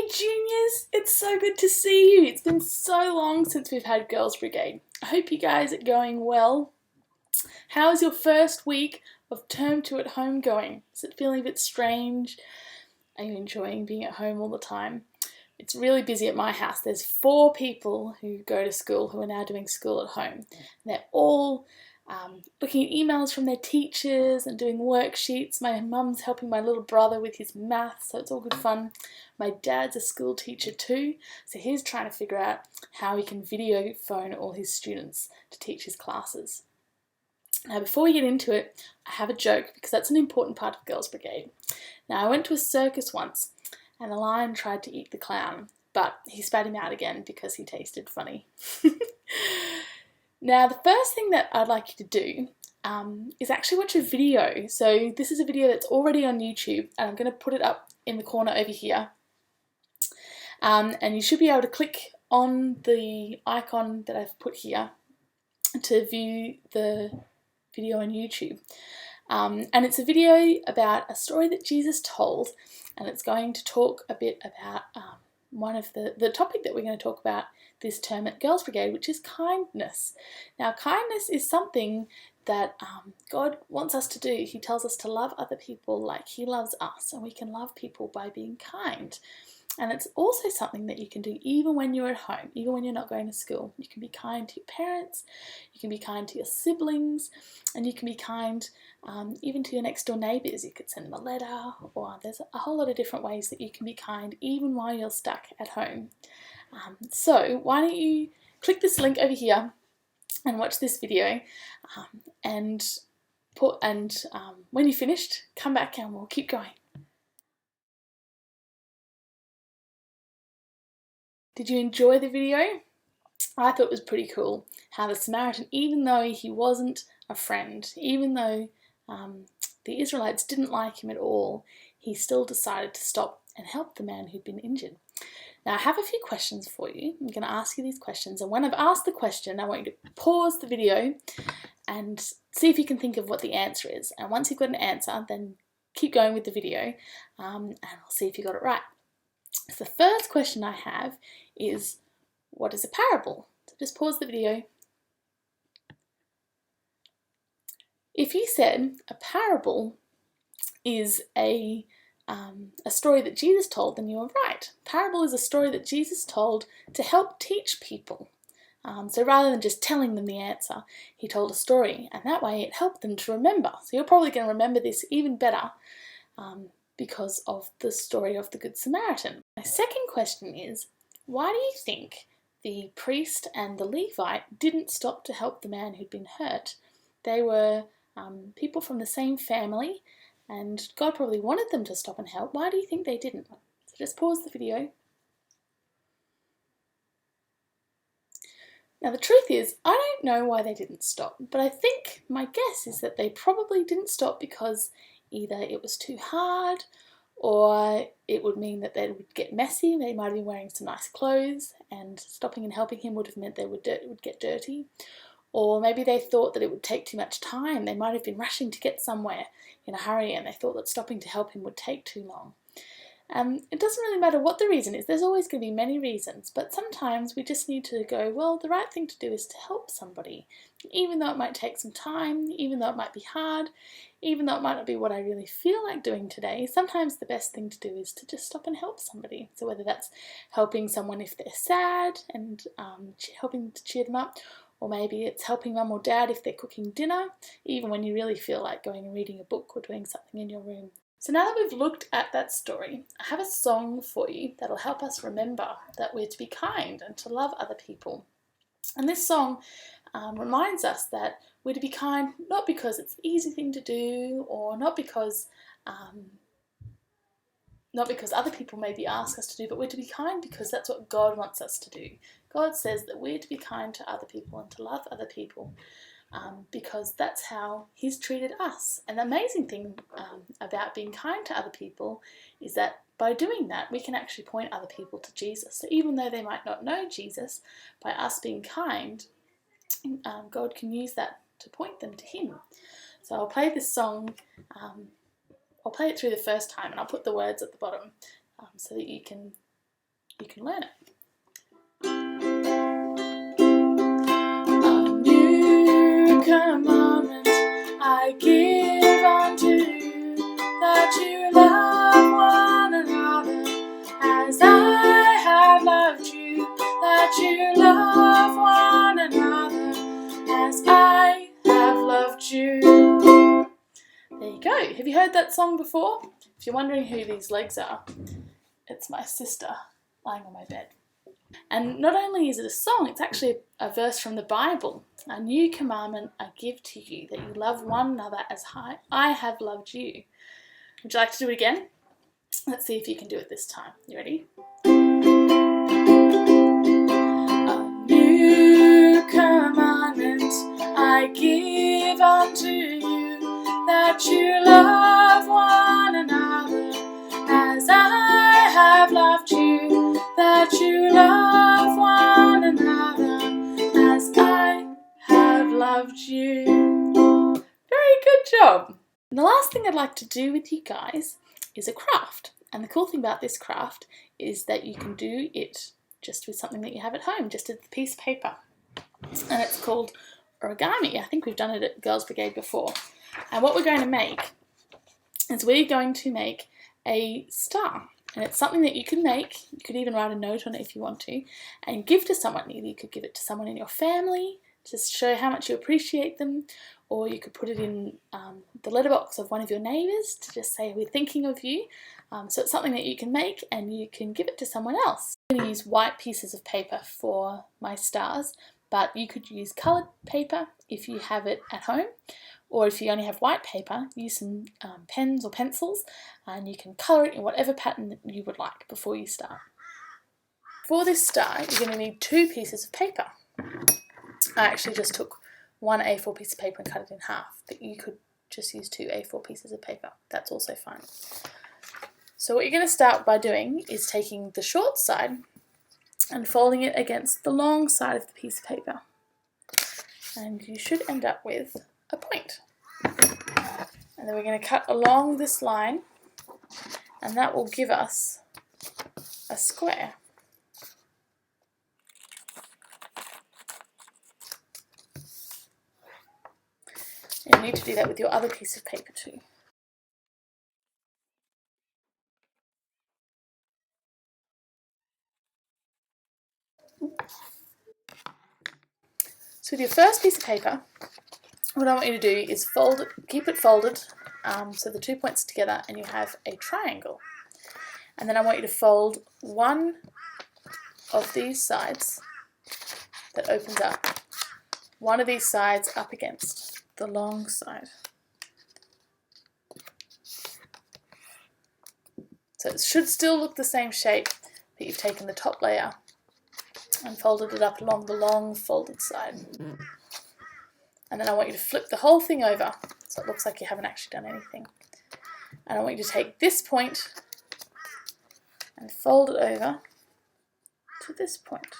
Hey juniors, it's so good to see you. It's been so long since we've had Girls Brigade. I hope you guys are going well. How's your first week of term 2 at home going? Is it feeling a bit strange? Are you enjoying being at home all the time? It's really busy at my house. There's 4 people who go to school who are now doing school at home. And they're all looking at emails from their teachers and doing worksheets. My mum's helping my little brother with his maths, so it's all good fun. My dad's a school teacher too, so he's trying to figure out how he can video phone all his students to teach his classes. Now, before we get into it, I have a joke because that's an important part of Girls Brigade. Now, I went to a circus once and the lion tried to eat the clown, but he spat him out again because he tasted funny. Now, the first thing that I'd like you to do is actually watch a video. So this is a video that's already on YouTube, and I'm going to put it up in the corner over here. And you should be able to click on the icon that I've put here to view the video on YouTube. And it's a video about a story that Jesus told, and it's going to talk a bit about one of the topic that we're going to talk about this term at Girls Brigade, which is kindness. Now, kindness is something that God wants us to do. He tells us to love other people like He loves us, and we can love people by being kind. And it's also something that you can do even when you're at home, even when you're not going to school. You can be kind to your parents, you can be kind to your siblings, and you can be kind even to your next door neighbours. You could send them a letter, or there's a whole lot of different ways that you can be kind even while you're stuck at home. So why don't you click this link over here and watch this video, and when you're finished, come back and we'll keep going. Did you enjoy the video? I thought it was pretty cool how the Samaritan, even though he wasn't a friend, even though the Israelites didn't like him at all, he still decided to stop and help the man who'd been injured. Now, I have a few questions for you. I'm going to ask you these questions, and when I've asked the question, I want you to pause the video and see if you can think of what the answer is. And once you've got an answer, then keep going with the video, and I'll see if you got it right. So the first question I have is, what is a parable? So just pause the video. If you said a parable is a story that Jesus told, then you were right. Parable is a story that Jesus told to help teach people. So rather than just telling them the answer, he told a story, and that way it helped them to remember. So you're probably going to remember this even better because of the story of the Good Samaritan. My second question is, why do you think the priest and the Levite didn't stop to help the man who'd been hurt? They were people from the same family, and God probably wanted them to stop and help. Why do you think they didn't? So just pause the video. Now, the truth is, I don't know why they didn't stop, but I think my guess is that they probably didn't stop because either it was too hard, or it would mean that they would get messy. They might have been wearing some nice clothes, and stopping and helping him would have meant they would get dirty. Or maybe they thought that it would take too much time. They might have been rushing to get somewhere in a hurry, and they thought that stopping to help him would take too long. It doesn't really matter what the reason is. There's always going to be many reasons, but sometimes we just need to go, well, the right thing to do is to help somebody. Even though it might take some time, even though it might be hard, even though it might not be what I really feel like doing today, sometimes the best thing to do is to just stop and help somebody. So whether that's helping someone if they're sad and helping to cheer them up, or maybe it's helping mum or dad if they're cooking dinner, even when you really feel like going and reading a book or doing something in your room. So now that we've looked at that story, I have a song for you that'll help us remember that we're to be kind and to love other people. And this song reminds us that we're to be kind not because it's the easy thing to do, or not because other people maybe ask us to do, but we're to be kind because that's what God wants us to do. God says that we're to be kind to other people and to love other people because that's how He's treated us. And the amazing thing about being kind to other people is that by doing that, we can actually point other people to Jesus. So even though they might not know Jesus, by us being kind, God can use that to point them to Him. So I'll play this song. I'll play it through the first time, and I'll put the words at the bottom so that you can you can learn it. A new commandment I give unto you, that you love one another as I have loved you, that you love one another as I have loved you. There you go. Have you heard that song before? If you're wondering who these legs are, it's my sister lying on my bed. And not only is it a song, it's actually a verse from the Bible. A new commandment I give to you, that you love one another as I have loved you. Would you like to do it again? Let's see if you can do it this time. You ready? A new commandment I give unto you, that you love one another as I have loved you, that you love one another as I have loved you. Very good job. And the last thing I'd like to do with you guys is a craft. And the cool thing about this craft is that you can do it just with something that you have at home, just a piece of paper. And it's called Origami. I think we've done it at Girls Brigade before. And what we're going to make is we're going to make a star. And it's something that you can make. You could even write a note on it if you want to, and give to someone. Either you could give it to someone in your family, just show how much you appreciate them, or you could put it in the letterbox of one of your neighbours to just say we're thinking of you. So it's something that you can make and you can give it to someone else. I'm going to use white pieces of paper for my stars, but you could use coloured paper if you have it at home, or if you only have white paper, use some pens or pencils and you can colour it in whatever pattern you would like before you start. For this star, you're going to need 2 pieces of paper. I actually just took 1 A4 piece of paper and cut it in half, but you could just use 2 A4 pieces of paper. That's also fine. So what you're going to start by doing is taking the short side and folding it against the long side of the piece of paper. And you should end up with a point. And then we're going to cut along this line, and that will give us a square. And you need to do that with your other piece of paper too. So with your first piece of paper, what I want you to do is fold it, keep it folded, so the 2 points together, and you have a triangle. And then I want you to fold one of these sides that opens up, one of these sides up against the long side. So it should still look the same shape, but you've taken the top layer and folded it up along the long folded side. And then I want you to flip the whole thing over so it looks like you haven't actually done anything. And I want you to take this point and fold it over to this point.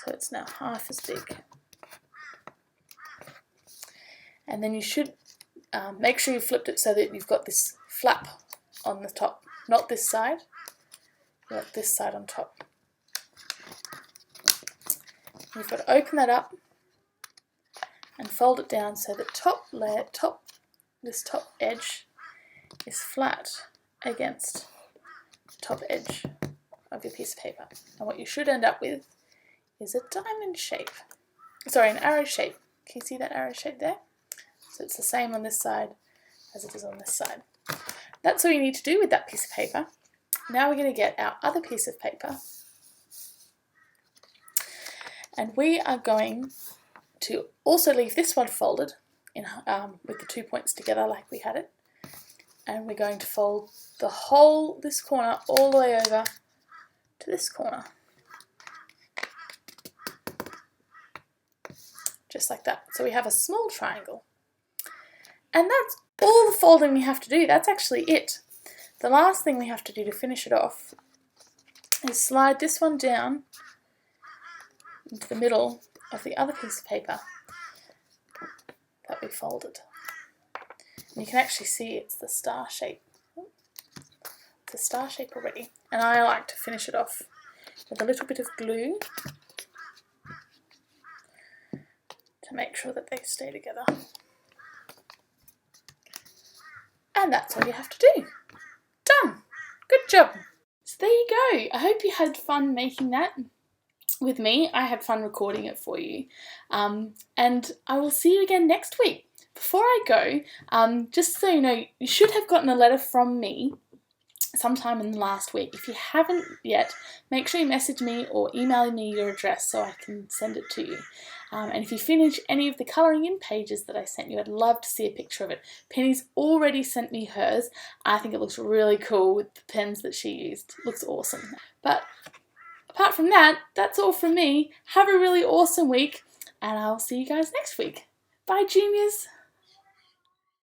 So it's now half as big. And then you should make sure you flipped it so that you've got this flap on the top, not this side, you've got this side on top. You've got to open that up and fold it down so the this top edge is flat against the top edge of your piece of paper. And what you should end up with is a diamond shape. Sorry, an arrow shape. Can you see that arrow shape there? So it's the same on this side as it is on this side. That's all you need to do with that piece of paper. Now we're going to get our other piece of paper, and we are going to also leave this one folded in, with the 2 points together like we had it, and we're going to fold this corner all the way over to this corner, just like that. So we have a small triangle, and that's all the folding we have to do. That's actually it. The last thing we have to do to finish it off is slide this one down into the middle of the other piece of paper that we folded. And you can actually see it's the star shape. Let's the star shape already. And I like to finish it off with a little bit of glue to make sure that they stay together. And that's all you have to do. Done! Good job! So there you go. I hope you had fun making that with me. I had fun recording it for you. And I will see you again next week. Before I go, just so you know, you should have gotten a letter from me sometime in the last week. If you haven't yet, make sure you message me or email me your address so I can send it to you. And if you finish any of the colouring in pages that I sent you, I'd love to see a picture of it. Penny's already sent me hers. I think it looks really cool with the pens that she used. It looks awesome. But apart from that, that's all from me. Have a really awesome week, and I'll see you guys next week. Bye, Juniors!